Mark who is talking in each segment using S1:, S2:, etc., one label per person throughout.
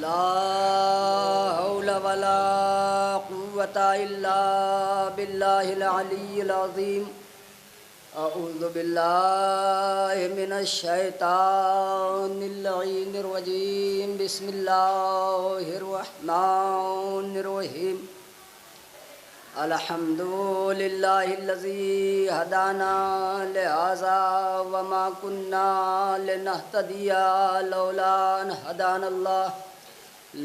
S1: ला हौला वला कुव्वता इल्ला बिल्लाहिल अलिय्यिल अज़ीम। अऊज़ु बिल्लाहि मिनश शैतानिर लईनिर रजीम। बिस्मिल्लाहिर रहमानिर रहीम। अल्हम्दुलिल्लाहिल्लज़ी हदाना लिहाज़ा वमा कुन्ना लिनहतदिया लौला अन हदानल्लाह।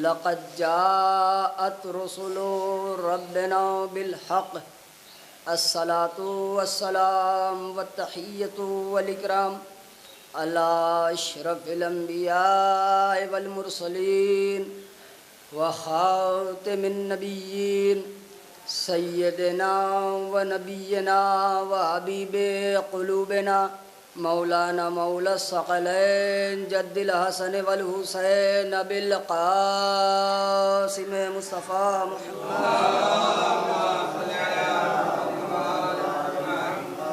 S1: लक़द जाअत रुसुलु रब्बिना बिल हक़। अस्सलातु वस्सलाम वत्तहिय्यतु वल इकराम अला अशरफिल अंबिया वल मुरसलीन व खातिमिन नबिय्यीन सय्यदना व नबियना व हबीबे क़ुलूबिना मौलाना मौला सकलैन जद्दिल हसन वल हुसैन बिल क़ासिम मुस्तफ़ा मुहम्मद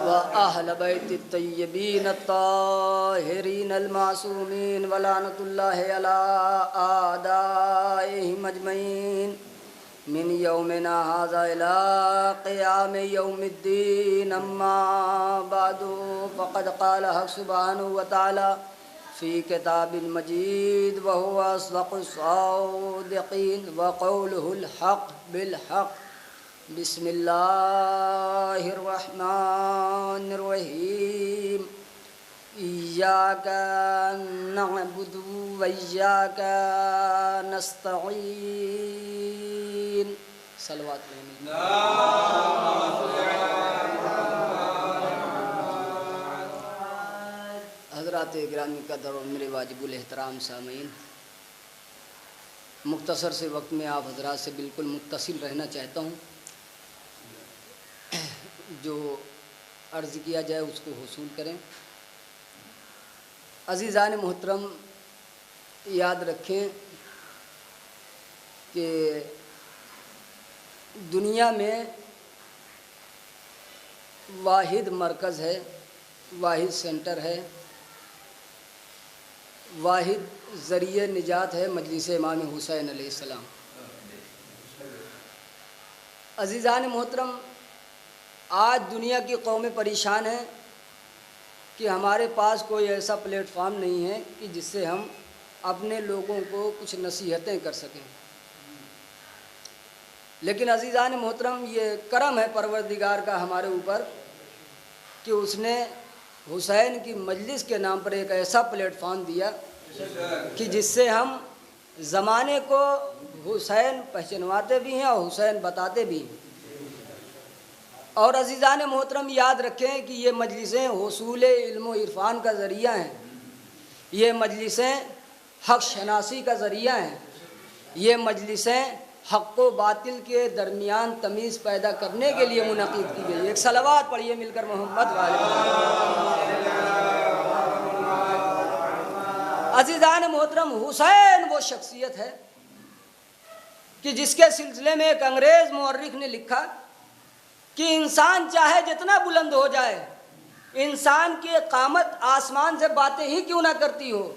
S1: व अहल बैत तय्यबीन ताहिरीन अलमासूमीन व लानतुल्लाहि अला आदाइहिम अजमईन मिन यौमिना हाज़ा इला क़ियाम यौमिद्दीन। अम्मा बादु फ़क़द क़ाल हक़ सुब्हानहु व तआला फ़ी किताबिल मजीद व हुवा अस्दक़ुस सादिक़ीन व क़ौलुहुल हक़ बिल हक़। बिस्मिल्लाहिर रहमानिर रहीम। इय्याका नअबुदु व इय्याका नस्तईन। सलवात हज़रात गिरामी क़दर और मेरे वाजिबुल एहतराम सामीन, मुख्तसर से वक्त में आप हज़रात से बिल्कुल मुत्तसिल रहना चाहता हूँ। जो अर्ज़ किया जाए उसको हुसूल करें। अज़ीज़ान मोहतरम, याद रखें कि दुनिया में वाहिद मरकज़ है, वाहिद सेंटर है, वाहिद ज़रिए निजात है, मजलिस इमाम हुसैन अलैहिस्सलाम। अज़ीज़ान मोहतरम, आज दुनिया की कौमें परेशान हैं कि हमारे पास कोई ऐसा प्लेटफॉर्म नहीं है कि जिससे हम अपने लोगों को कुछ नसीहतें कर सकें। लेकिन अज़ीज़ान मोहतरम, ये करम है परवरदिगार का हमारे ऊपर कि उसने हुसैन की मजलिस के नाम पर एक ऐसा प्लेटफॉर्म दिया कि जिससे हम ज़माने को हुसैन पहचानवाते भी हैं और हुसैन बताते भी हैं। और अज़ीज़ान मोहतरम, याद रखें कि ये मजलिसें हुसूल इल्म इरफान का ज़रिया हैं, ये मजलिसें हक़ शनासी का ज़रिया हैं, ये मजलिसें हक़ व बातिल के दरमियान तमीज़ पैदा करने के लिए मुनक़िद की गई। एक सलवात पढ़िए मिलकर मोहम्मद वाले। अज़ीज़ान मोहतरम, हुसैन वो शख्सियत है कि जिसके सिलसिले में एक अंग्रेज़ मुअर्रिख़ ने लिखा कि इंसान चाहे जितना बुलंद हो जाए, इंसान की क़ामत आसमान से बातें ही क्यों ना करती हो,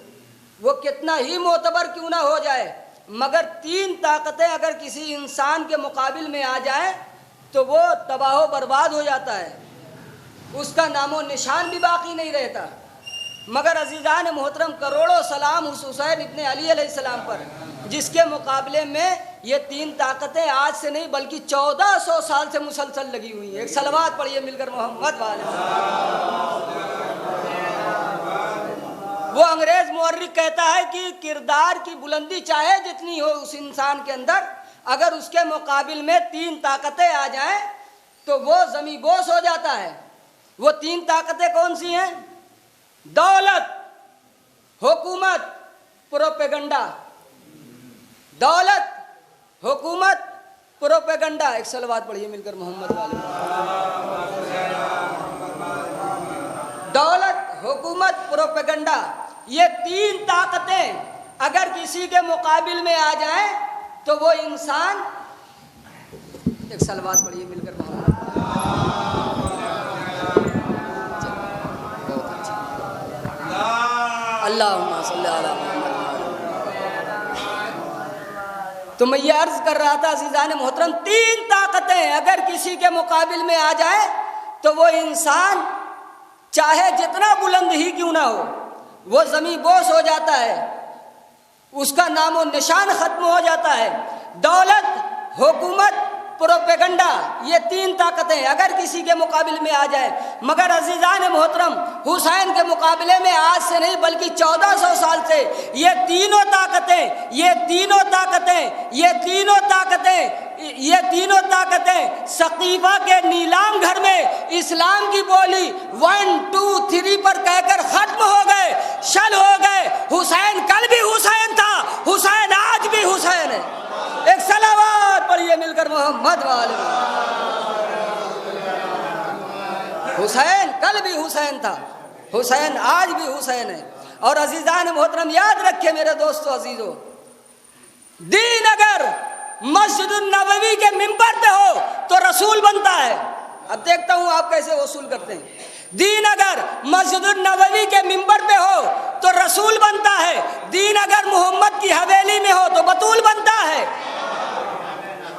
S1: वो कितना ही मोतबर क्यों ना हो जाए, मगर तीन ताकतें अगर किसी इंसान के मुकाबिल में आ जाए तो वो तबाह बर्बाद हो जाता है, उसका नामो निशान भी बाकी नहीं रहता। मगर अज़ीज़ान मोहतरम, करोड़ों सलाम उस हुसैन इब्ने अली अलैहिस्सलाम पर, जिसके मुकाबले में ये तीन ताकतें आज से नहीं बल्कि 1400 साल से मुसलसल लगी हुई हैं। एक सलवात पढ़िए मिलकर मोहम्मद वाले। वो अंग्रेज़ मुअर्रिख़ कहता है कि किरदार की बुलंदी चाहे जितनी हो उस इंसान के अंदर, अगर उसके मुकाबिल में तीन ताकतें आ जाएं तो वो ज़मी बोस हो जाता है। वो तीन ताकतें कौन सी हैं? दौलत, हुकूमत, प्रोपेगंडा। दौलत, हुकूमत, प्रोपेगंडा। एक सलवात पढ़िए मिलकर मोहम्मद वाले। दौलत, हुकूमत, प्रोपेगंडा, ये तीन ताकतें अगर किसी के मुकाबिल में आ जाए तो वो इंसान, एक सलवात पढ़िए मिलकर मोहम्मद। अल्लाहुम्मा सल्ली अला मुहम्मद। तो मैं ये अर्ज कर रहा था अज़ीज़ान मोहतरम, 3 ताकतें अगर किसी के मुकाबिल में आ जाए तो वो इंसान चाहे जितना बुलंद ही क्यों ना हो, वो ज़मीं बोस हो जाता है, उसका नामो निशान खत्म हो जाता है। दौलत, हुकूमत, प्रोपेगंडा, ये 3 ताकतें अगर किसी के मुकाबले में आ जाए, मगर अज़ीज़ान मोहतरम हुसैन के मुकाबले में आज से नहीं बल्कि 1400 साल से ये तीनों ताकतें सकीफा के नीलाम घर में इस्लाम की बोली 1 2 3 पर कहकर खत्म हो गए, शल हो गए। हुसैन कल भी हुसैन था, हुसैन आज भी हुसैन है। एक सलावत पढ़िए मिलकर मोहम्मद वाले। हुसैन कल भी हुसैन था, हुसैन आज भी हुसैन है। और अजीजान मोहतरम याद रखे मेरे दोस्तों अजीजों, दीन अगर मस्जिद नबवी के मिंबर पे हो तो रसूल बनता है। अब देखता हूं आप कैसे वसूल करते हैं। दीन अगर मस्जिद नबवी के मिंबर पे हो तो रसूल बनता है, दीन अगर मोहम्मद की हवेली में हो तो बतूल बनता है,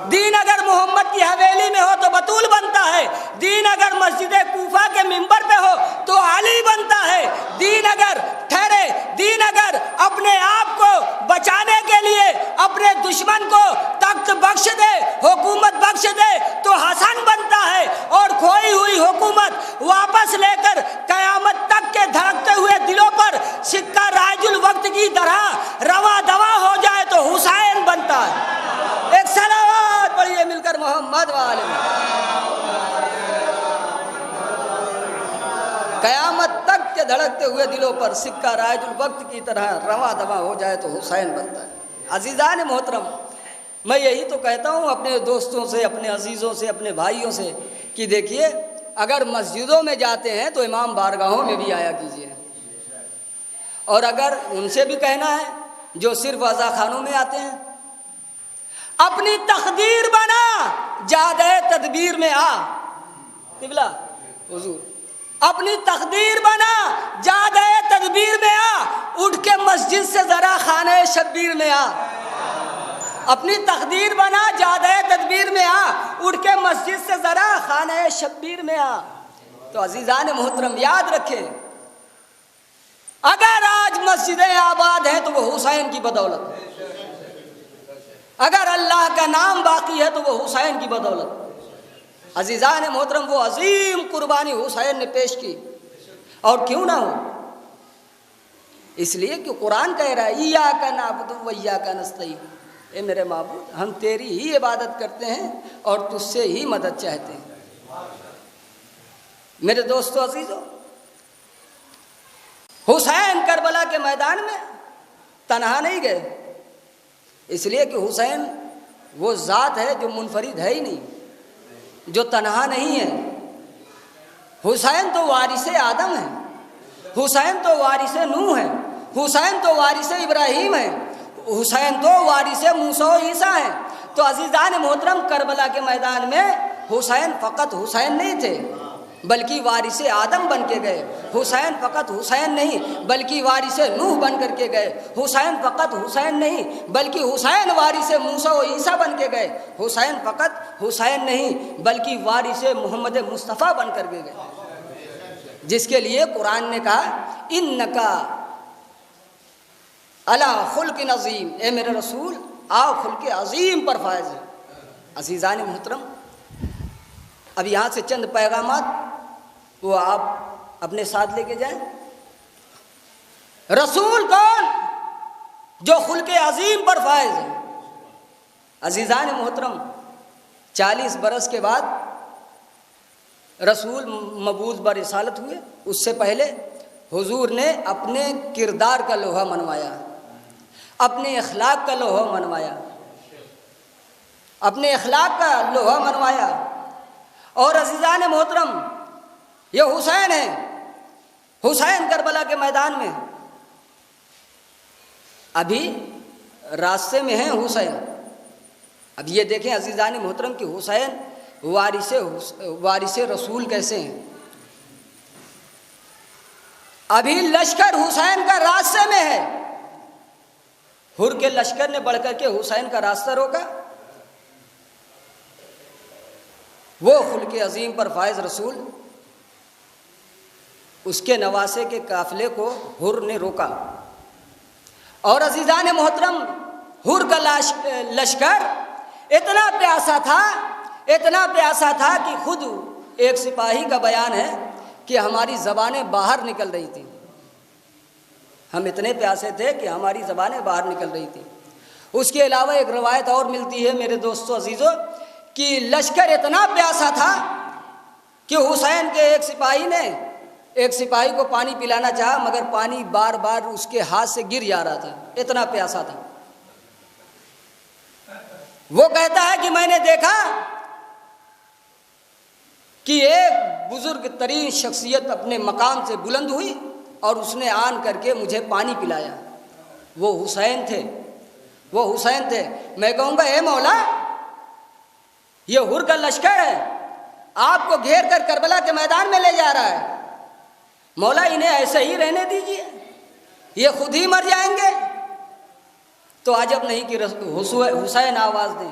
S1: दीन अगर मोहम्मद की हवेली में हो तो बतूल बनता है, दीन अगर मस्जिद कूफा के मिंबर पे हो तो अली बनता है, दीन अगर ठहरे, दीन अगर अपने आप को बचाने के लिए अपने दुश्मन को तख्त बख्श दे, हुकूमत बख्श दे तो हसन बनता है, और खोई हुई हुकूमत वापस लेकर कयामत तक के धड़कते हुए दिलों पर सिक्का राजुल वक्त की तरह रवा दवा हो जाए तो हुसैन बनता है। एक सलावत पढ़िए मिलकर मोहम्मद वाले। कयामत तक के धड़कते हुए दिलों पर सिक्का राजुल वक्त की तरह रवा दवा हो जाए तो हुसैन बनता है। अजीज़ान मोहतरम, मैं यही तो कहता हूँ अपने दोस्तों से, अपने अजीज़ों से, अपने भाइयों से कि देखिए अगर मस्जिदों में जाते हैं तो इमाम बारगाहों में भी आया कीजिए, और अगर उनसे भी कहना है जो सिर्फ अज़ा खानों में आते हैं, अपनी तकदीर बना जादे तदबीर में आ। तिबला हुजूर, अपनी तकदीर बना जादे तदबीर में आ, उठ के मस्जिद से जरा खाने शब्बीर में आ। अपनी तकदीर बना जादे तदबीर में आ, उठ के मस्जिद से जरा खाने शब्बीर में आ। तो अजीजान मोहतरम याद रखें, अगर आज मस्जिदें आबाद हैं तो वो हुसैन की बदौलत है, अगर अल्लाह का नाम बाकी है तो वो हुसैन की बदौलत। अजीज़ान मोहतरम, वो अजीम कुर्बानी हुसैन ने पेश की, और क्यों ना हो, इसलिए कि कुरान कह रहा है इय्याका नअबुदु व इय्याका नस्तईन, ए मेरे माबूद हम तेरी ही इबादत करते हैं और तुझसे ही मदद चाहते हैं। मेरे दोस्तों अजीजों, हुसैन करबला के मैदान में तन्हा नहीं गए, इसलिए कि हुसैन वो ज़ात है जो मुनफरिद है ही नहीं, जो तन्हा नहीं है। हुसैन तो वारिसे आदम है, हुसैन तो वारिसे नूह है, हुसैन तो वारिसे इब्राहीम है, हुसैन तो वारिसे मूसा और ईसा है। तो अजीज़ान मोहतरम, करबला के मैदान में हुसैन फ़कत हुसैन नहीं थे बल्कि वारिसे आदम बन के गए। हुसैन फ़कत हुसैन नहीं बल्कि वारिसे नूह बन करके गए। हुसैन फ़कत हुसैन नहीं बल्कि हुसैन वारिसे मूसा और ईसा बन के गए। हुसैन फ़कत हुसैन नहीं बल्कि वारिसे मोहम्मद मुस्तफ़ा बन कर के गए, जिसके लिए कुरान ने कहा इन्नका अला खुल्क़िन अज़ीम, ए मेरे रसूल आप खुल्क़ अज़ीम पर फायज़ है। अज़ीज़ान मोहतरम, अब यहाँ से चंद पैगामात वो आप अपने साथ लेके जाएं। रसूल कौन? जो खुल्क़ अज़ीम पर फायज़ है। अज़ीज़ान मोहतरम, 40 बरस के बाद रसूल मबूज़ बरिसालत हुए, उससे पहले हुजूर ने अपने किरदार का लोहा मनवाया, अपने अखलाक का लोहा मनवाया, अपने अखलाक का लोहा मनवाया। और अज़ीज़ान मोहतरम, ये हुसैन है, हुसैन करबला के मैदान में अभी रास्ते में हैं हुसैन। अब ये देखें अज़ीज़ान मोहतरम कि हुसैन वारिसे रसूल कैसे हैं। अभी लश्कर हुसैन का रास्ते में है, हुर के लश्कर ने बढ़कर के हुसैन का रास्ता रोका। वो खुल्के अजीम पर फायज रसूल, उसके नवासे के काफिले को हुर ने रोका। और अजीज़ान मोहतरम, हुर का लश्कर इतना प्यासा था, इतना प्यासा था कि खुद एक सिपाही का बयान है कि हमारी ज़बानें बाहर निकल रही थी। हम इतने प्यासे थे कि हमारी ज़बानें बाहर निकल रही थी। उसके अलावा एक रवायत और मिलती है मेरे दोस्तों अजीज़ों कि लश्कर इतना प्यासा था कि हुसैन के एक सिपाही ने एक सिपाही को पानी पिलाना चाहा, मगर पानी बार बार उसके हाथ से गिर जा रहा था, इतना प्यासा था। वो कहता है कि मैंने देखा कि एक बुजुर्ग तरीन शख्सियत अपने मकाम से बुलंद हुई और उसने आन करके मुझे पानी पिलाया। वो हुसैन थे, वो हुसैन थे। मैं कहूँगा, ए मौला, ये हुर का लश्कर है, आपको घेर कर करबला के मैदान में ले जा रहा है। मौला, इन्हें ऐसे ही रहने दीजिए, ये खुद ही मर जाएंगे। तो अजब नहीं कि हुसैन आवाज़ दें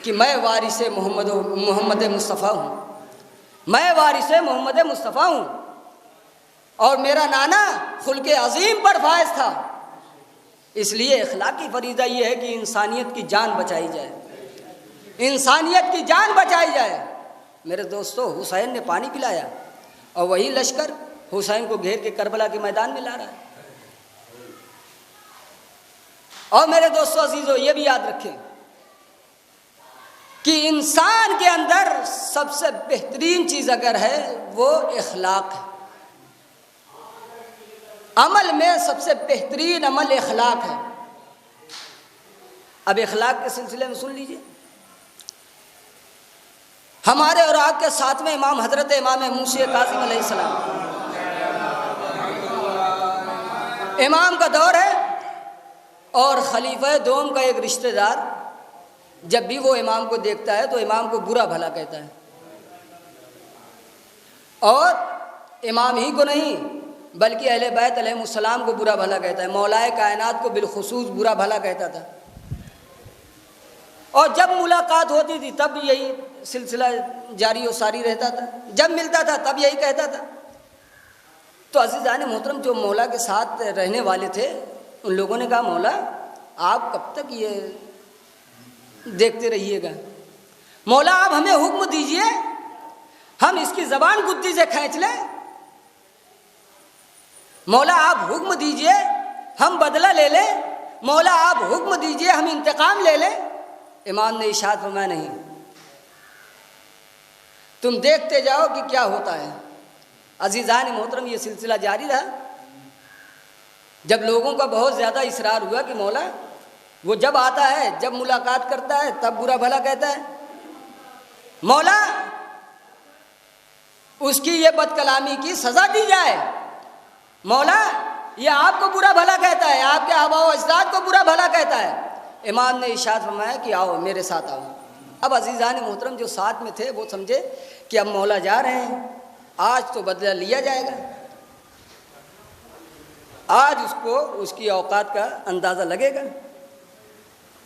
S1: कि मैं वारिस मोहम्मद मुस्तफ़ा हूँ, मैं वारिस मोहम्मद मुस्तफ़ा हूँ और मेरा नाना खुल्के अजीम पर फायज था। इसलिए इखलाकी फरीज़ा ये है कि इंसानियत की जान बचाई जाए, इंसानियत की जान बचाई जाए। मेरे दोस्तों, हुसैन ने पानी पिलाया और वही लश्कर हुसैन को घेर के करबला के मैदान में ला रहा है। और मेरे दोस्तों अजीज़ों, ये भी याद रखें कि इंसान के अंदर सबसे बेहतरीन चीज़ अगर है वो इखलाक है। अमल में सबसे बेहतरीन अमल इखलाक है। अब इखलाक के सिलसिले में सुन लीजिए, हमारे और आपके साथ में इमाम हजरत इमाम मूसा कासिम अलैहिस्सलाम, इमाम का दौर है और खलीफा दोम का एक रिश्तेदार जब भी वो इमाम को देखता है तो इमाम को बुरा भला कहता है। और इमाम ही को नहीं बल्कि अहले बैत अलैहिमुस्सलाम को बुरा भला कहता है, मौलाए कायनात को बिलखुसूस बुरा भला कहता था। और जब मुलाकात होती थी तब यही सिलसिला जारी और सारी रहता था, जब मिलता था तब यही कहता था। तो अज़ीज़ान मोहतरम, जो मौला के साथ रहने वाले थे उन लोगों ने कहा, मौला आप कब तक ये देखते रहिएगा, मौला आप हमें हुक्म दीजिए, हम इसकी ज़बान गुद्दी से खींच लें। मौला आप हुक्म दीजिए, हम बदला ले लें। मौला आप हुक्म दीजिए, हम इंतकाम ले लें। इमाम ने इरशाद फरमाया, नहीं, तुम देखते जाओ कि क्या होता है। अज़ीज़ान मोहतरम, ये सिलसिला जारी रहा। जब लोगों का बहुत ज़्यादा इसरार हुआ कि मौला वो जब आता है, जब मुलाकात करता है तब बुरा भला कहता है, मौला उसकी ये बदकलामी की सज़ा दी जाए। मौला ये आपको बुरा भला कहता है, आपके आबा व अजदाद को बुरा भला कहता है। इमाम ने इरशाद फरमाया कि आओ मेरे साथ आओ। अब अज़ीज़ान मोहतरम जो साथ में थे वो समझे कि अब मौला जा रहे हैं, आज तो बदला लिया जाएगा, आज उसको उसकी औकात का अंदाज़ा लगेगा।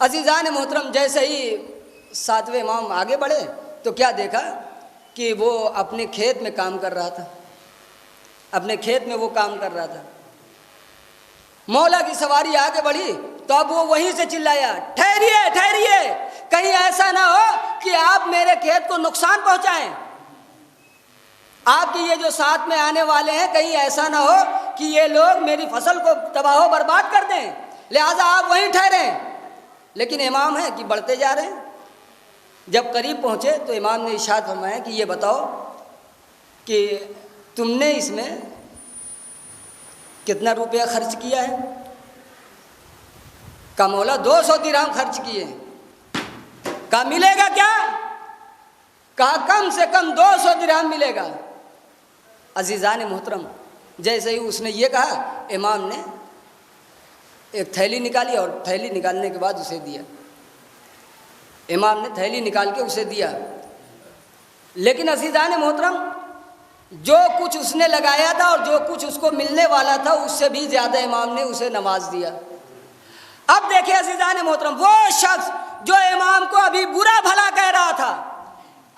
S1: अज़ीज़ान मोहतरम जैसे ही सातवें इमाम आगे बढ़े तो क्या देखा कि वो अपने खेत में काम कर रहा था, अपने खेत में वो काम कर रहा था। मौला की सवारी आगे बढ़ी तो अब वो वहीं से चिल्लाया, ठहरिए ठहरिए, कहीं ऐसा ना हो कि आप मेरे खेत को नुकसान पहुंचाएं। आपके ये जो साथ में आने वाले हैं, कहीं ऐसा ना हो कि ये लोग मेरी फसल को तबाह बर्बाद कर दें, लिहाजा आप वहीं ठहरें। लेकिन इमाम है कि बढ़ते जा रहे हैं। जब करीब पहुँचे तो इमाम ने इरशाद फरमाया कि ये बताओ कि तुमने इसमें कितना रुपया खर्च किया है? कहा मौला 200 दिरहम खर्च किए। कहा मिलेगा क्या? कहा कम से कम 200 दिरहम मिलेगा। अज़ीज़ान मोहतरम जैसे ही उसने ये कहा, इमाम ने एक थैली निकाली और थैली निकालने के बाद उसे दिया। इमाम ने थैली निकाल के उसे दिया। लेकिन अज़ीज़ान मोहतरम जो कुछ उसने लगाया था और जो कुछ उसको मिलने वाला था उससे भी ज़्यादा इमाम ने उसे नवाज दिया। अब देखिए अज़ीज़ान मोहतरम, वो शख्स जो इमाम को अभी बुरा भला कह रहा था,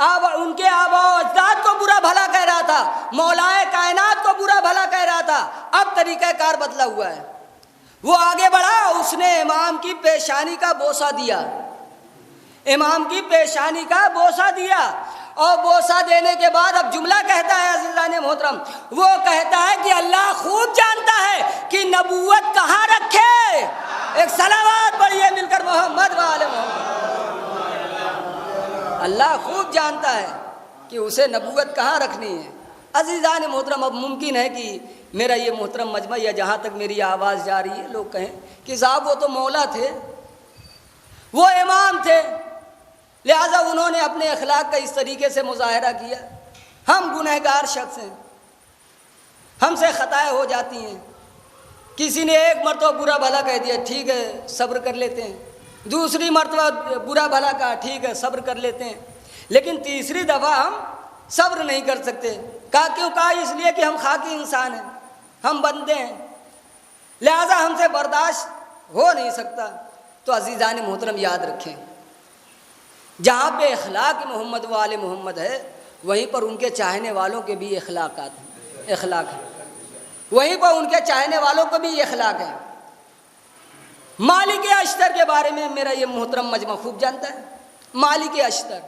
S1: अब उनके आबा अजदाद को बुरा भला कह रहा था, मौलाए कायनात को बुरा भला कह रहा था, अब तरीक़ाकार बदला हुआ है। वो आगे बढ़ा, उसने इमाम की पेशानी का बोसा दिया, इमाम की पेशानी का बोसा दिया, और बोसा देने के बाद अब जुमला कहता है अज़ीज़ान मोहतरम, वो कहता है कि अल्लाह खूब जानता है कि नबूवत कहाँ रखे। एक सलावत पढ़िए मिलकर मोहम्मद वाले मोहम्मद। अल्लाह खूब जानता है कि उसे नबूवत कहाँ रखनी है। अज़ीज़ान मोहतरम, अब मुमकिन है कि मेरा ये मोहतरम मजमा या जहाँ तक मेरी आवाज़ जा रही है लोग कहें कि साहब वो तो मौला थे, वो इमाम थे, लिहाजा उन्होंने अपने अखलाक का इस तरीके से मुजाहरा किया। हम गुनहगार शख्स हैं, हमसे ख़ताएँ हो जाती हैं। किसी ने एक मरतबा बुरा भला कह दिया, ठीक है सब्र कर लेते हैं। दूसरी मरतबा बुरा भला कहा, ठीक है सब्र कर लेते हैं। लेकिन तीसरी दफ़ा हम सब्र नहीं कर सकते। कहा क्यों? कहा इसलिए कि हम खाकी इंसान हैं, हम बंदे हैं, लिहाजा हमसे बर्दाश्त हो नहीं सकता। तो अज़ीज़ान मोहतरम याद रखें, जहाँ पे अखलाक मोहम्मद वाले मोहम्मद है, वहीं पर उनके चाहने वालों के भी अखलाक है, वहीं पर उनके चाहने वालों को भी अखलाक है। मालिक अश्तर के बारे में मेरा ये मोहतरम मजमा खूब जानता है। मालिक अश्तर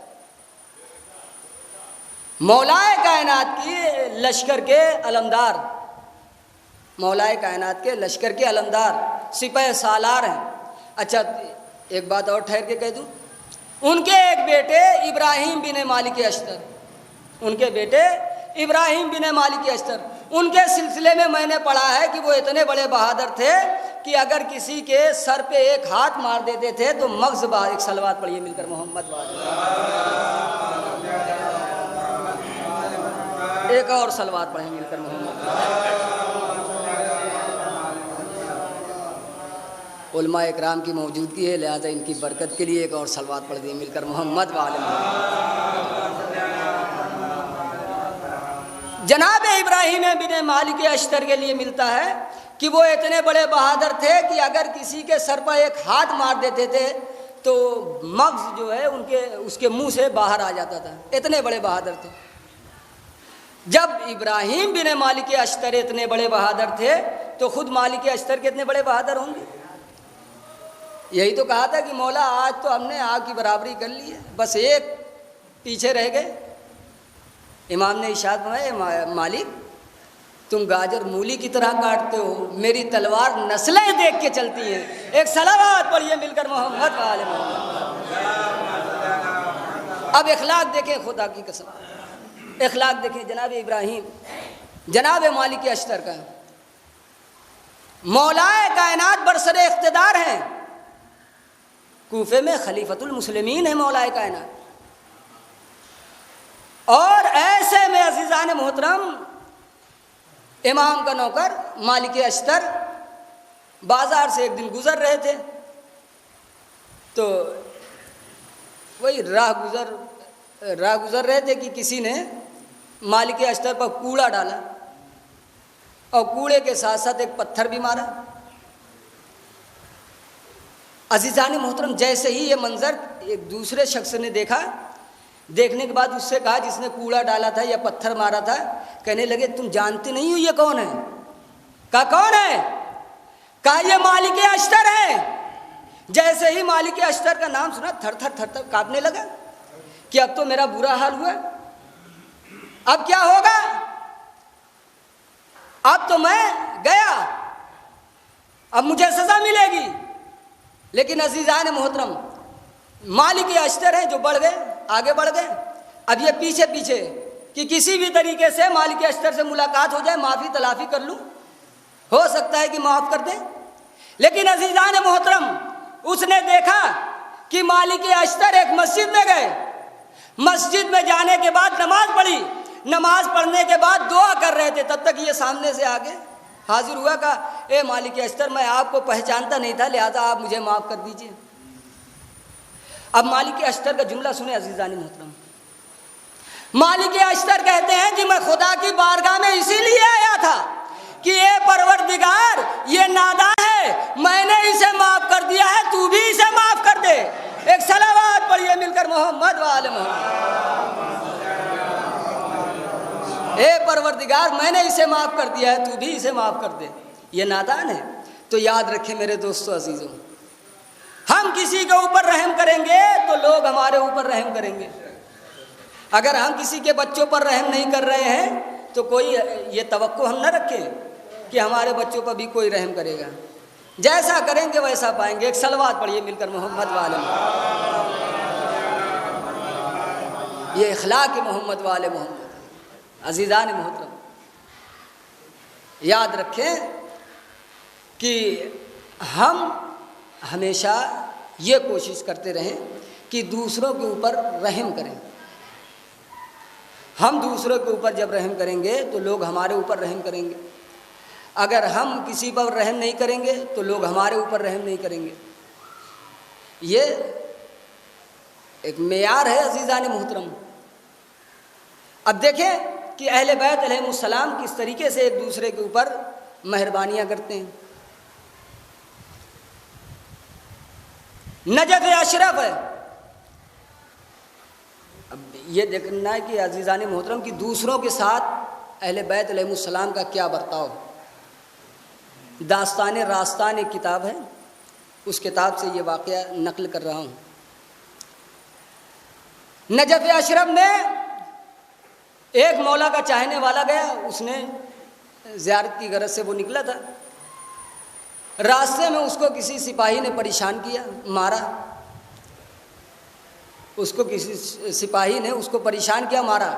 S1: मौलाए कायनात की लश्कर के अलमदार, मौलाए कायनात के लश्कर के अलमदार सिपाही सालार हैं। अच्छा एक बात और ठहर के कह दूँ, उनके एक बेटे इब्राहिम बिन मालिक अश्तर, उनके बेटे इब्राहिम बिन मालिक अश्तर, उनके सिलसिले में मैंने पढ़ा है कि वो इतने बड़े बहादुर थे कि अगर किसी के सर पे एक हाथ मार देते थे तो मग़ज़ बाहर। एक सलवात पढ़िए मिलकर मोहम्मद वाले। एक और सलवात पढ़ें मिलकर मोहम्मद। उलमा इकराम की मौजूदगी है, लिहाजा इनकी बरकत के लिए एक और सलवात पढ़ दी मिलकर मोहम्मद वाले। जनाब इब्राहिम बिन मालिक अश्तर के लिए मिलता है कि वो इतने बड़े बहादुर थे कि अगर किसी के सर पर एक हाथ मार देते थे तो मग़ज़ जो है उनके उसके मुंह से बाहर आ जाता था। इतने बड़े बहादुर थे। जब इब्राहिम बिन मालिक अश्तर इतने बड़े बहादुर थे तो खुद मालिक अश्तर के इतने बड़े बहादुर होंगे। यही तो कहा था कि मौला आज तो हमने आग की बराबरी कर ली है, बस एक पीछे रह गए। इमाम ने इरशाद फरमाया, मालिक तुम गाजर मूली की तरह काटते हो, मेरी तलवार नस्लें देख के चलती हैं। एक सलावत पढ़िए मिलकर मोहम्मद वाले मोहम्मद। अब इखलाक देखें, खुदा की कसम इखलाक देखें जनाब इब्राहिम, जनाब मालिक अश्तर का। मौलाए कायनात बरसरे इख्तिदार हैं, कूफे में खलीफतुल मुस्लिमीन है मौलाए कायनात। और ऐसे में अज़ीज़ान मोहतरम इमाम का नौकर मालिक अश्तर बाज़ार से एक दिन गुज़र रहे थे, तो वही राह गुज़र रहे थे कि किसी ने मालिक अश्तर पर कूड़ा डाला और कूड़े के साथ साथ एक पत्थर भी मारा। अज़ीज़ान मोहतरम जैसे ही ये मंज़र एक दूसरे शख्स ने देखा, देखने के बाद उससे कहा जिसने कूड़ा डाला था या पत्थर मारा था, कहने लगे तुम जानते नहीं हो ये कौन है? कहा कौन है? कहा ये मालिक अश्तर है। जैसे ही मालिक अश्तर का नाम सुना थर थर कांपने लगा कि अब तो मेरा बुरा हाल हुआ, अब क्या होगा, अब तो मैं गया, अब मुझे सजा मिलेगी। लेकिन अज़ीज़ान मोहतरम मालिक अश्तर है जो बढ़ गए, आगे बढ़ गए। अब ये पीछे पीछे कि किसी भी तरीके से मालिक अश्तर से मुलाकात हो जाए, माफ़ी तलाफ़ी कर लूँ, हो सकता है कि माफ़ कर दे। लेकिन अज़ीज़ान मोहतरम उसने देखा कि मालिक अश्तर एक मस्जिद में गए, मस्जिद में जाने के बाद नमाज पढ़ी, नमाज पढ़ने के बाद दुआ कर रहे थे, तब तक ये सामने से आगे हाजिर हुआ। कहा ए मालिक अश्तर मैं आपको पहचानता नहीं था, लिहाजा आप मुझे माफ़ कर दीजिए। अब मालिक अश्तर का जुमला सुने अज़ीज़ान मोहतरम। मालिक अश्तर कहते हैं कि मैं खुदा की बारगाह में इसीलिए आया था कि ये परवरदिगार ये नादान है, मैंने इसे माफ़ कर दिया मोहम्मद वाले मोहम्मद। ए परवरदिगार, मैंने इसे माफ़ कर दिया है, तू भी इसे माफ़ कर दे। ये नादान है। तो याद रखें मेरे दोस्तों अजीज़ों, हम किसी के ऊपर रहम करेंगे तो लोग हमारे ऊपर रहम करेंगे। अगर हम किसी के बच्चों पर रहम नहीं कर रहे हैं तो कोई ये तवक्को हम न रखें कि हमारे बच्चों पर भी कोई रहम करेगा। जैसा करेंगे वैसा पाएंगे। एक सलवात पढ़िए मिलकर मोहम्मद वाले। ये इखलाक मोहम्मद वाले मोहम्मद। अजीज़ान मोहतरम, याद रखें कि हम हमेशा ये कोशिश करते रहें कि दूसरों के ऊपर रहम करें। हम दूसरों के ऊपर जब रहम करेंगे तो लोग हमारे ऊपर रहम करेंगे। अगर हम किसी पर रहम नहीं करेंगे तो लोग हमारे ऊपर रहम नहीं करेंगे। ये एक मेयार है अजीज़ान मोहतरम। अब देखें कि अहले बैत अलैहिमुस्सलाम किस तरीके से एक दूसरे के ऊपर मेहरबानियाँ करते हैं। नजफ़ अशरफ है। अब ये देखना है कि अजीज़ान मोहतरम की दूसरों के साथ अहले बैत अलैहिमुस्सलाम का क्या बर्ताव। दास्तान रास्तान एक किताब है, उस किताब से ये वाक़या नक़ल कर रहा हूँ। नजफ़ अशरफ में एक मौला का चाहने वाला गया, उसने ज़ियारत की गरज से वो निकला था। रास्ते में उसको किसी सिपाही ने परेशान किया, मारा। उसको किसी सिपाही ने उसको परेशान किया, मारा।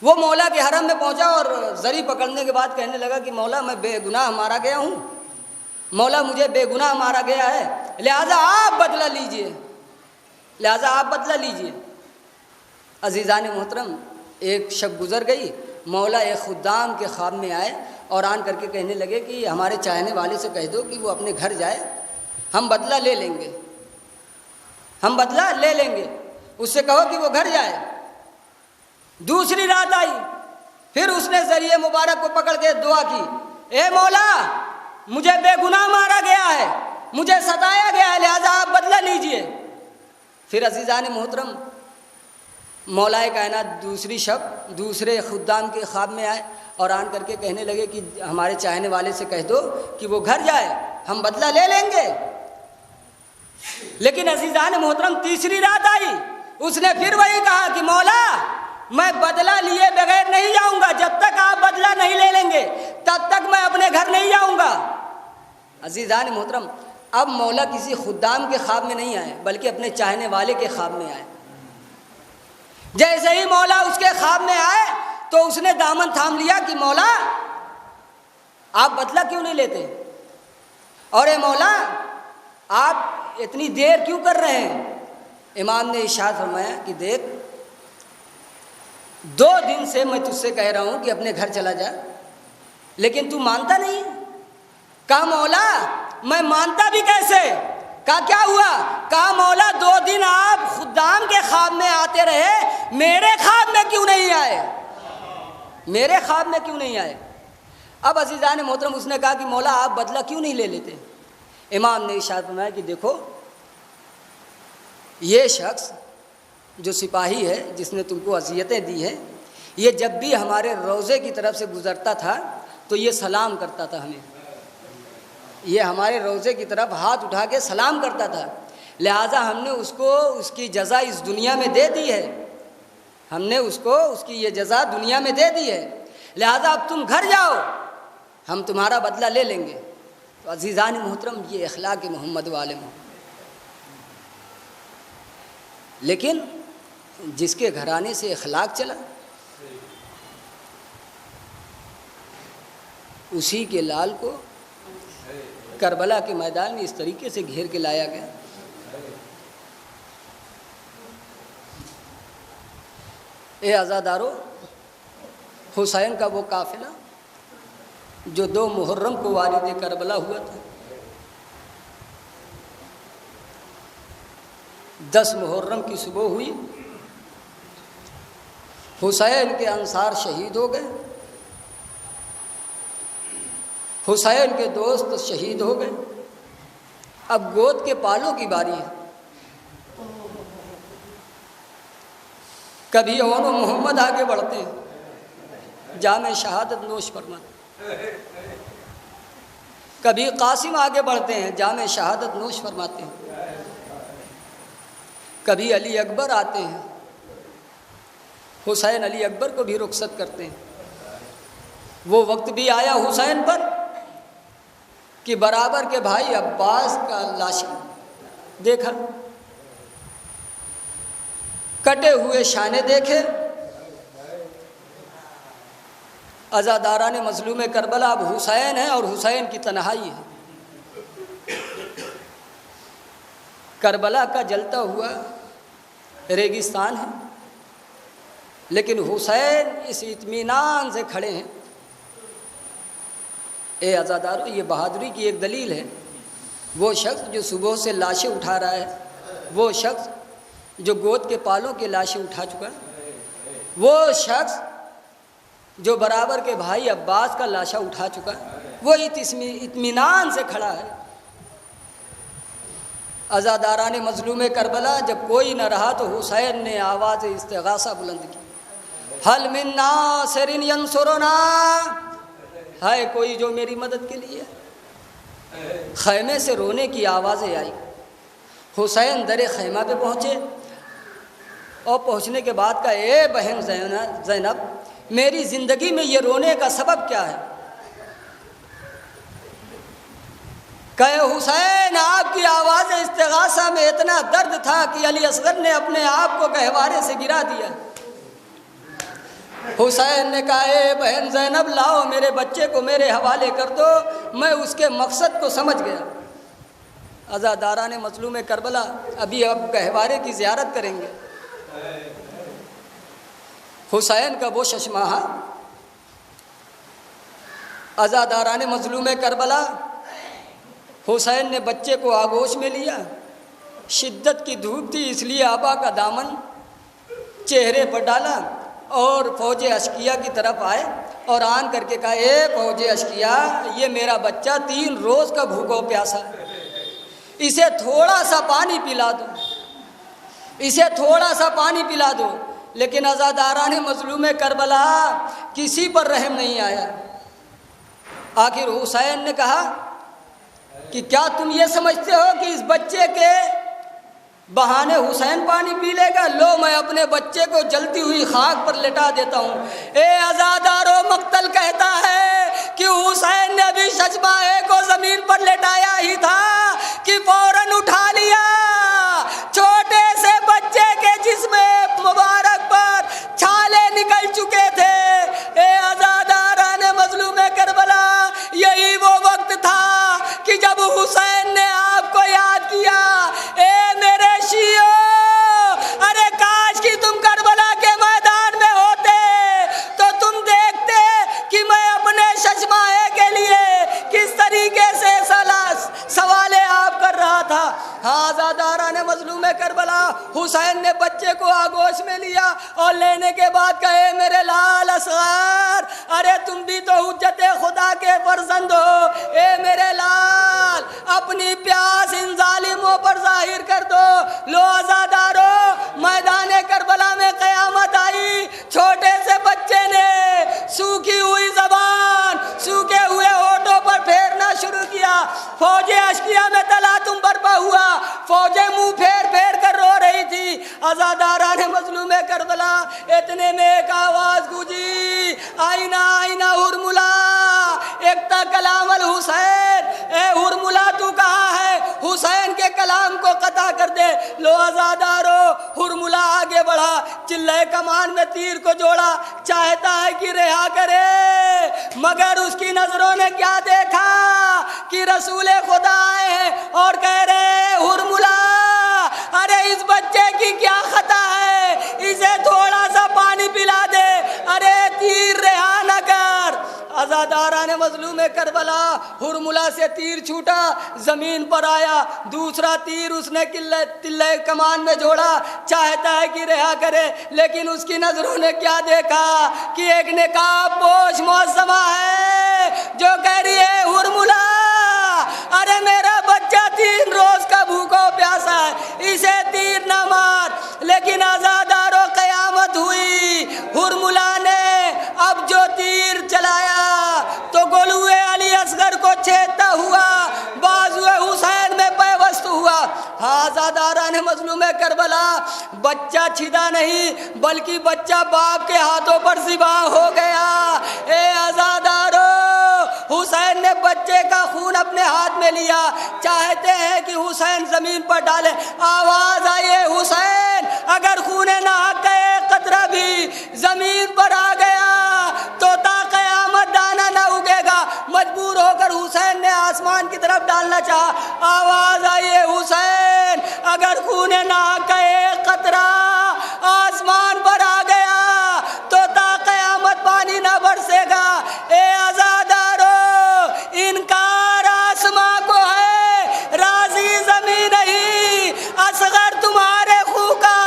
S1: वो मौला के हरम में पहुंचा और जरी पकड़ने के बाद कहने लगा कि मौला मैं बेगुनाह मारा गया हूँ, मौला मुझे बेगुनाह मारा गया है, लिहाजा आप बदला लीजिए, लिहाजा आप बदला लीजिए। अजीज़ान मोहतरम, एक शब गुज़र गई, मौला एक खुद्दाम के ख्वाब में आए और आन करके कहने लगे कि हमारे चाहने वाले से कह दो कि वो अपने घर जाए, हम बदला ले लेंगे, हम बदला ले लेंगे। उससे कहो कि वो घर जाए। दूसरी रात आई, फिर उसने जरिए मुबारक को पकड़ के दुआ की, ए मौला मुझे बेगुनाह मारा गया है, मुझे सताया गया है, लिहाजा आप बदला लीजिए। फिर अजीज़ान मोहतरम, मौलाए कायनात दूसरी शब दूसरे खुद्दाम के ख्वाब में आए और आन करके कहने लगे कि हमारे चाहने वाले से कह दो कि वो घर जाए, हम बदला ले लेंगे। लेकिन अजीज़ान मोहतरम तीसरी रात आई, उसने फिर वही कहा कि मौला मैं बदला लिए बगैर नहीं जाऊंगा, जब तक आप बदला नहीं ले लेंगे तब तक मैं अपने घर नहीं जाऊंगा। अजीज़ान मोहतरम, अब मौला किसी खुद्दाम के ख्वाब में नहीं आए बल्कि अपने चाहने वाले के ख्वाब में आए। जैसे ही मौला उसके ख्वाब में आए तो उसने दामन थाम लिया कि मौला आप बदला क्यों नहीं लेते, और ए मौला आप इतनी देर क्यों कर रहे हैं। इमाम ने इरशाद फरमाया कि देख, 2 दिन से मैं तुझसे कह रहा हूं कि अपने घर चला जा, लेकिन तू मानता नहीं। कहा मौला मैं मानता भी कैसे। कहा क्या हुआ। कहा मौला 2 दिन आप खुद्दाम के ख्वाब में आते रहे, मेरे ख्वाब में क्यों नहीं आए, मेरे ख्वाब में क्यों नहीं आए। अब अजीज़ान मोहतरम, उसने कहा कि मौला आप बदला क्यों नहीं ले लेते। इमाम ने इरशाद फरमाया कि देखो, ये शख्स जो सिपाही है जिसने तुमको अज़ियतें दी हैं, ये जब भी हमारे रोज़े की तरफ से गुज़रता था तो ये सलाम करता था हमें, ये हमारे रोज़े की तरफ हाथ उठा के सलाम करता था। लिहाजा हमने उसको उसकी जज़ा इस दुनिया में दे दी है, हमने उसको उसकी ये जज़ा दुनिया में दे दी है, लिहाजा अब तुम घर जाओ, हम तुम्हारा बदला ले लेंगे। तो अज़ीज़ान मोहतरम, ये अखलाक मोहम्मद वाले में। लेकिन जिसके घराने से अखलाक चला उसी के लाल को करबला के मैदान में इस तरीके से घेर के लाया गया। ए आज़ादारो, हुसैन का वो काफिला जो 2 मुहर्रम को वारिद करबला हुआ था, 10 मुहर्रम की सुबह हुई, हुसैन के अंसार शहीद हो गए, हुसैन के दोस्त शहीद हो गए। अब गोद के पालों की बारी है। कभी ओनो मोहम्मद आगे बढ़ते हैं, जामे शहादत नोश फरमाते, कभी कासिम आगे बढ़ते हैं, जामे शहादत नोश फरमाते हैं, कभी अली अकबर आते हैं, हुसैन अली अकबर को भी रुखसत करते हैं। वो वक्त भी आया हुसैन पर कि बराबर के भाई अब्बास का लाश देखा, कटे हुए शाने देखे, अज़ादारा ने मजलूम करबला अब हुसैन है और हुसैन की तन्हाई है। करबला का जलता हुआ रेगिस्तान है, लेकिन हुसैन इस इत्मीनान से खड़े हैं। ए अज़ादारो, ये बहादुरी की एक दलील है। वो शख्स जो सुबह से लाशें उठा रहा है, वो शख्स जो गोद के पालों के लाशें उठा चुका, वो शख्स जो बराबर के भाई अब्बास का लाशा उठा चुका, वो इत्मीनान से खड़ा है। अज़ादारा ने मजलूम करबला जब कोई न रहा तो हुसैन ने आवाज़ इस्तिग़ासा बुलंद की, हल मिन नासिरिन यंसुरुना, है कोई जो मेरी मदद के लिए। खैमे से रोने की आवाज़ें आई। हुसैन दरे खैमा पे पहुँचे और पहुँचने के बाद का, ए बहन ज़ैनब, मेरी ज़िंदगी में ये रोने का सबब क्या है? कहे हुसैन, आपकी आवाज़ इस्तिग़ासा में इतना दर्द था कि अली असगर ने अपने आप को गहवारे से गिरा दिया। हुसैन ने कहा, ए बहन ज़ैनब, लाओ मेरे बच्चे को मेरे हवाले कर दो, मैं उसके मकसद को समझ गया। अज़ादारा ने मजलूम करबला अभी अब गहवारे की ज़ियारत करेंगे। हुसैन का वो शशमाहा, अज़ादारा ने मजलूम करबला, हुसैन ने बच्चे को आगोश में लिया। शिद्दत की धूप थी, इसलिए आबा का दामन चेहरे पर डाला और फौजे अशकिया की तरफ आए और आन करके कहा, ए फौजे अशकिया, ये मेरा बच्चा 3 रोज़ का भूखा प्यासा है, इसे थोड़ा सा पानी पिला दो, इसे थोड़ा सा पानी पिला दो। लेकिन अज़ादारा ने मजलूम करबला किसी पर रहम नहीं आया। आखिर हुसैन ने कहा कि क्या तुम ये समझते हो कि इस बच्चे के बहाने हुसैन पानी पी लेगा? लो, मैं अपने बच्चे को जलती हुई खाक पर लेटा देता हूँ। ए अज़ादारो, मक्तल कहता है कि हुसैन ने अभी शजमाए को ज़मीन पर लेटाया ही था कि फौरन उठा लिया। छोटे से बच्चे के जिस्म मुबारक पर छाले निकल चुके थे। ए अज़ादारा ने मजलूम करबला, यही वो वक्त था कि जब हुसैन ने आपको याद किया। ए मेरे शियो, अरे काश कि तुम करबला के मैदान में होते तो तुम देखते कि मैं अपने शशमाए के लिए किस तरीके से सवाले आप कर रहा था। हाँ, अज़ादारा ने मजलूम करबला, हुसैन ने बच्चे को आगोश में लिया और लेने के बाद कहे, मेरे लाल असगर, अरे तुम भी तो हुज्जते खुदा के फर्जंद हो। ए मेरे लाल, अपनी प्यास इन जालिमों पर जाहिर कर दो। लो अज़ादारो, मैदान करबला में क़यामत आई। छोटे से बच्चे ने सूखी हुई ज़बान सूखे हुए होठों पर फेरना शुरू किया। फौजे अशकिया में तलातुम बर्पा हुआ, फौजे मुंह फेर फेर कर रो रही थी। अज़ादारा ने मजलूम करबला, इतने में एक आवाज़ गूंजी, आईना आईना हुरमुला, एकता कलामल हुसैन। ए हुरमुला, तू कहाँ है? हुसैन के कलाम को कता कर दे। लो अज़ादारो, हुरमुला आगे बढ़ा, चिल्ले कमान में तीर को जोड़ा, चाहता है कि रिहा करे, मगर उसकी नजरों ने क्या देखा कि रसूले खुदा आए हैं और कह रहे, हुरमुला, अरे इस बच्चे की क्या खता है, इसे थोड़ा सा पानी पिला दे, अरे तीर रिहा न कर। अज़ादारा ने मजलूम करबला, हुरमुला से तीर छूटा, जमीन पर आया, दूसरा तीर उसने तिल्ले कमान में जोड़ा, चाहता है कि रिहा करे, लेकिन उसकी नजरों ने क्या देखा कि एक नेकाब पोश मुअज़्ज़मा है जो कह रही है, हुरमुला, अरे मेरा बच्चा 3 रोज का भूखा प्यासा है, इसे तीर न मार। लेकिन अज़ादारो, क़यामत ने मजलूम करबला बच्चा छिदा नहीं बल्कि बच्चा बाप के हाथों पर ज़िबा हो गया। ए आज़ादारो, हुसैन ने बच्चे का खून अपने हाथ में लिया, चाहते हैं कि हुसैन जमीन पर डाले। आवाज आई है हुसैन, अगर खूने नाहक का एक कतरा भी जमीन पर आ गया तो ता क़यामत दाना ना उगेगा। मजबूर होकर हुसैन ने आसमान की तरफ डालना चाहा। आवाज आई है हुसैन, अगर खूने नाहक का एक कतरा आसमान पर आ गया तो ता क़यामत पानी ना बरसेगा। ए आज़ादारो, इनकार आसमां को है, राजी ज़मीन नहीं, असगर तुम्हारे खूह का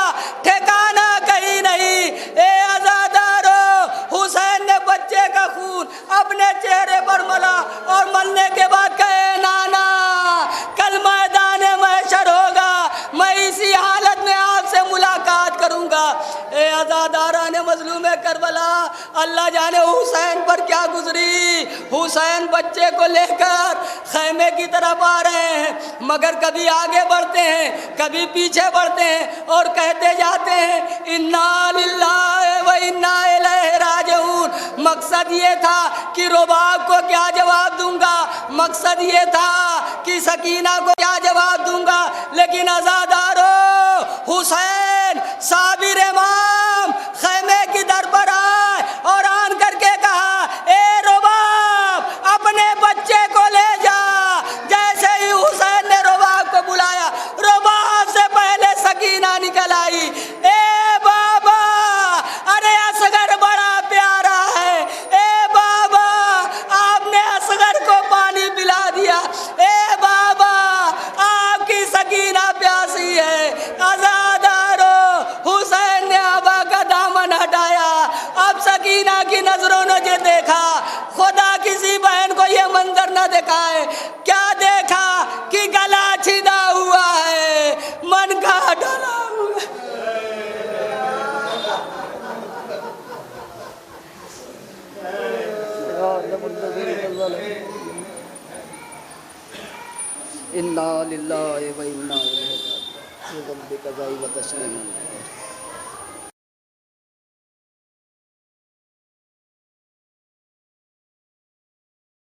S1: ठिकाना कहीं नहीं। ए आज़ादारो, हुसैन ने बच्चे का खून अपने चेहरे पर मला और मलने के बाद कहे, नाना कल मैदान महशर होगा, मैं इसी हालत में आपसे मुलाकात करूंगा। ए आज़ादारा ने मजलूम करबला, अल्लाह जाने हुसैन पर क्या गुजरी। हुसैन बच्चे को लेकर खैमे की तरफ आ रहे हैं, मगर कभी आगे बढ़ते हैं कभी पीछे बढ़ते हैं और कहते जाते हैं इन्ना लिल्लाहि व इन्ना इलैहि राजिऊन। मकसद ये था कि रुबाब को क्या जवाब दूंगा, मकसद ये था कि सकीना को क्या जवाब दूंगा। लेकिन आज़ादारो, हुसैन साबिर इमाम खैमे की दर पर आए और आन करके कहा, ए रुबाब अपने बच्चे को ले जा। जैसे ही हुसैन ने रुबाब को बुलाया, रुबाब से पहले सकीना निकल आई। ए बाबा, अरे असगर बड़ा प्यारा है। ए बाबा, आपने असगर को पानी पिला दिया। ए बाबा, आपकी सकीना प्यासी है। आज़ादारो, हुसैन ने आबा का दामन हटाया। अब सकीना की नजरों ने जो देखा, खुदा किसी बहन को ये मंजर न दिखाए। क्या देखा कि गला छिदा हुआ है, मन का डला हुआ। इन्ना लिल्लाहि व इन्ना इलैहि राजिऊन।